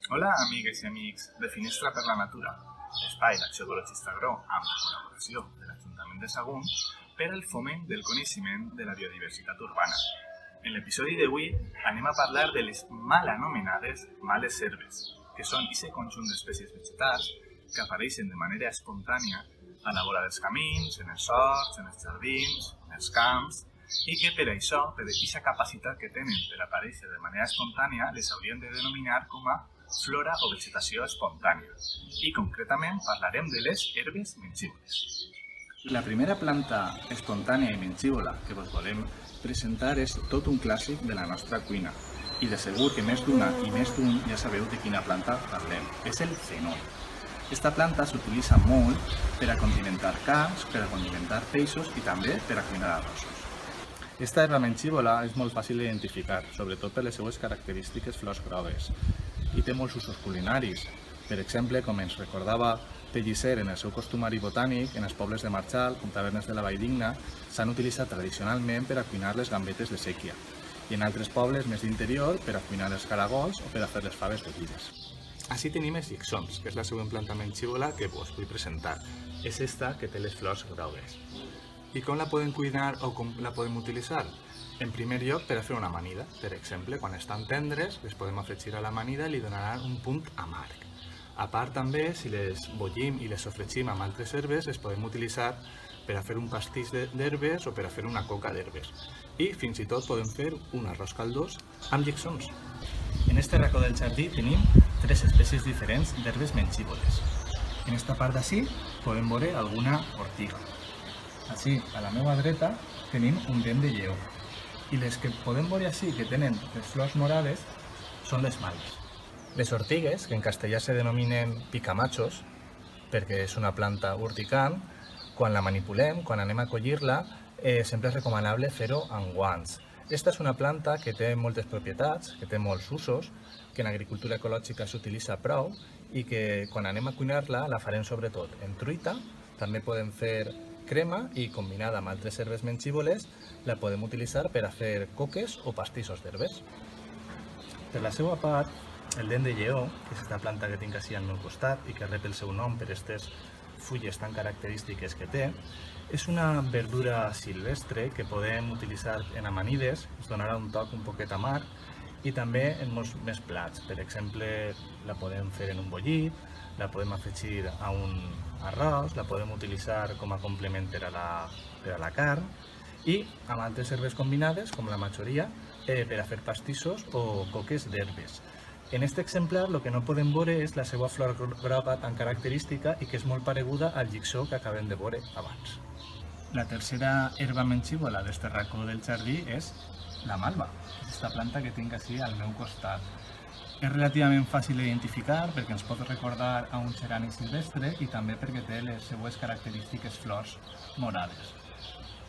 Hola, amigues i amics de Finestra per la Natura, l'espai d'Acció Ecologista Agro amb la col·laboració de l'Ajuntament de Sagunt per al foment del coneixement de la biodiversitat urbana. En l'episodi d'avui anem a parlar de les mal anomenades males herbes, que són aquest conjunt d'espècies vegetals que apareixen de manera espontània a la vora dels camins, en els horts, en els jardins, en els camps, i que per això, per aquesta capacitat que tenen per aparèixer de manera espontània, les hauríem de denominar com a flora o vegetació espontània. I concretament parlarem de les herbes mengívoles. La primera planta espontània i mengívola que vos volem presentar és tot un clàssic de la nostra cuina. I de segur que més d'una i més d'un ja sabeu de quina planta parlem. És el fenol. Aquesta planta s'utilitza molt per a condimentar carns, per a condimentar peixos i també per a cuinar arrossos. Esta herba mengívola és molt fàcil d'identificar, sobretot per les seues característiques flors grogues, i té molts usos culinaris. Per exemple, com ens recordava Pellicer en el seu costumari botànic, en els pobles de Marxal, com tavernes de la Valldigna, s'han utilitzat tradicionalment per a cuinar les gambetes de sèquia, i en altres pobles més d'interior per a cuinar els caragols o per a fer les faves bullides. Així tenim els llixons, que és la següent planta mengívola que us vull presentar. És esta que té les flors grogues. I com la podem cuinar o com la podem utilitzar? En primer lloc, per a fer una amanida. Per exemple, quan estan tendres, les podem afegir a l'amanida i li donaran un punt amarg. A part també, si les bullim i les sofregim amb altres herbes, les podem utilitzar per a fer un pastís d'herbes o per a fer una coca d'herbes. I fins i tot podem fer un arròs caldós amb llixons. En este racó del jardí tenim 3 espècies diferents d'herbes mengívoles. En esta part d'ací podem veure alguna ortiga. Així, a la meva dreta, tenim un dent de lleó. I les que podem veure així, que tenen les flors morades, són les malves. Les ortigues, que en castellà se denominen picamachos, perquè és una planta urticant, quan la manipulem, quan anem a collir-la, sempre és recomanable fer-ho amb guants. Esta és una planta que té moltes propietats, que té molts usos, que en agricultura ecològica s'utilitza prou i que quan anem a cuinar-la la farem sobretot en truita, també podem fer crema i combinada amb altres herbes mengívoles la podem utilitzar per a fer coques o pastissos d'herbes. Per la seva part, el dent de lleó, que és aquesta planta que tinc així al meu costat i que rep el seu nom per aquestes fulles tan característiques que té, és una verdura silvestre que podem utilitzar en amanides, ens donarà un toc un poquet amarg, i també en molts més plats. Per exemple, la podem fer en un bullit, la podem afegir a un arròs, la podem utilitzar com a complement per a la carn i amb altres herbes combinades, com la majoria, per a fer pastissos o coques d'herbes. En aquest exemplar el que no podem veure és la seva flor groga tan característica i que és molt pareguda al llixó que acabem de veure abans. La tercera herba mengívola d'este racó del jardí és la malva, aquesta planta que tinc així al meu costat. És relativament fàcil d'identificar perquè ens pot recordar a un gerani silvestre i també perquè té les seues característiques flors morades.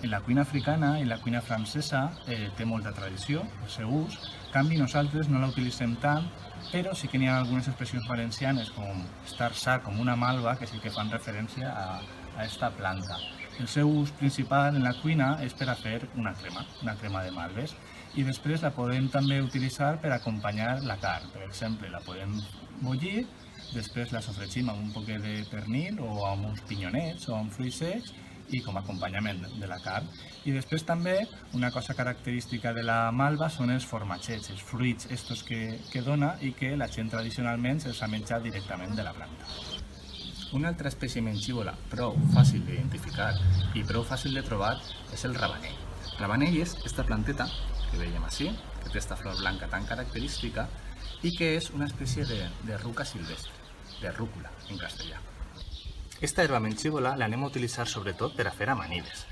En la cuina africana i la cuina francesa té molta tradició, el seu ús. En canvi, nosaltres no la utilitzem tant, però sí que n'hi ha algunes expressions valencianes com estar sa com una malva que sí que fan referència a aquesta planta. El seu ús principal en la cuina és per a fer una crema de malves, i després la podem també utilitzar per acompanyar la carn. Per exemple, la podem bullir, després la sofregim amb un poquet de pernil o amb uns pinyonets o amb fruits secs i com a acompanyament de la carn. I després també una cosa característica de la malva són els formatgets, els fruits estos que dona i que la gent tradicionalment se'ls ha menjat directament de la planta. Una altra espècie mengívola prou fàcil d'identificar i prou fàcil de trobar és el rabanell. El rabanell és aquesta planteta que veiem així, que té aquesta flor blanca tan característica i que és una espècie de ruca silvestre, de rúcula en castellà. Aquesta herba mengívola l'anem a utilitzar sobretot per a fer amanides.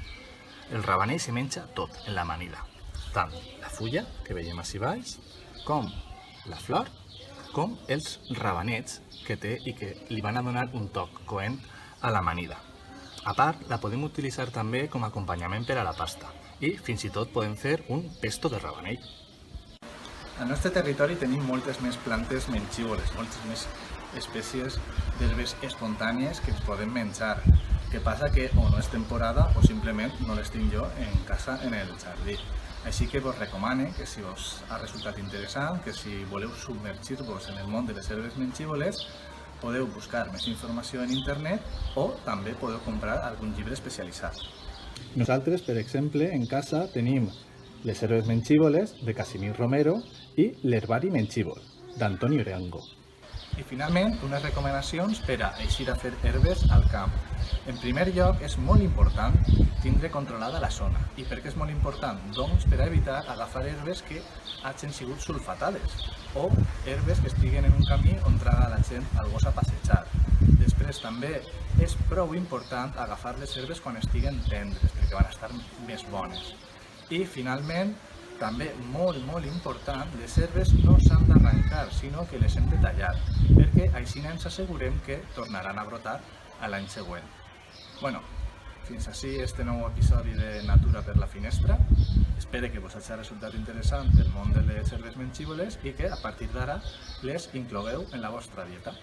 El rabanell se menja tot en l'amanida, tant la fulla, que veiem així baix, com la flor, com els rabanets que té i que li van a donar un toc coent a l'amanida. A part, la podem utilitzar també com a acompanyament per a la pasta i fins i tot podem fer un pesto de rabanell. Al nostre territori tenim moltes més plantes mengívoles, moltes més espècies d'herbes espontànies que ens podem menjar. que passa que o no és temporada o simplement no les tinc jo en casa en el jardí. Així que vos recomane que si us ha resultat interessant, que si voleu submergir-vos en el món de les herbes mengívoles, podeu buscar més informació en internet o també podeu comprar algun llibre especialitzat. Nosaltres, per exemple, en casa tenim Les herbes mengívoles de Casimir Romero i L'herbari mengívol d'Antoni Orengo. I finalment, unes recomanacions per a eixir a fer herbes al camp. En primer lloc, és molt important tindre controlada la zona. I per què és molt important? Doncs per a evitar agafar herbes que hagin sigut sulfatades o herbes que estiguen en un camí on traga la gent al gos a passejar. Després també és prou important agafar les herbes quan estiguen tendres perquè van estar més bones. I finalment, també molt important, les herbes no s'han d'arrencar, sinó que les hem de tallar, perquè així ens assegurem que tornaran a brotar a l'any següent. Bueno, fins ací este nou episodi de Natura per la finestra. Espero que vos hagi resultat interessant el món de les herbes mengívoles i que a partir d'ara les inclogueu en la vostra dieta.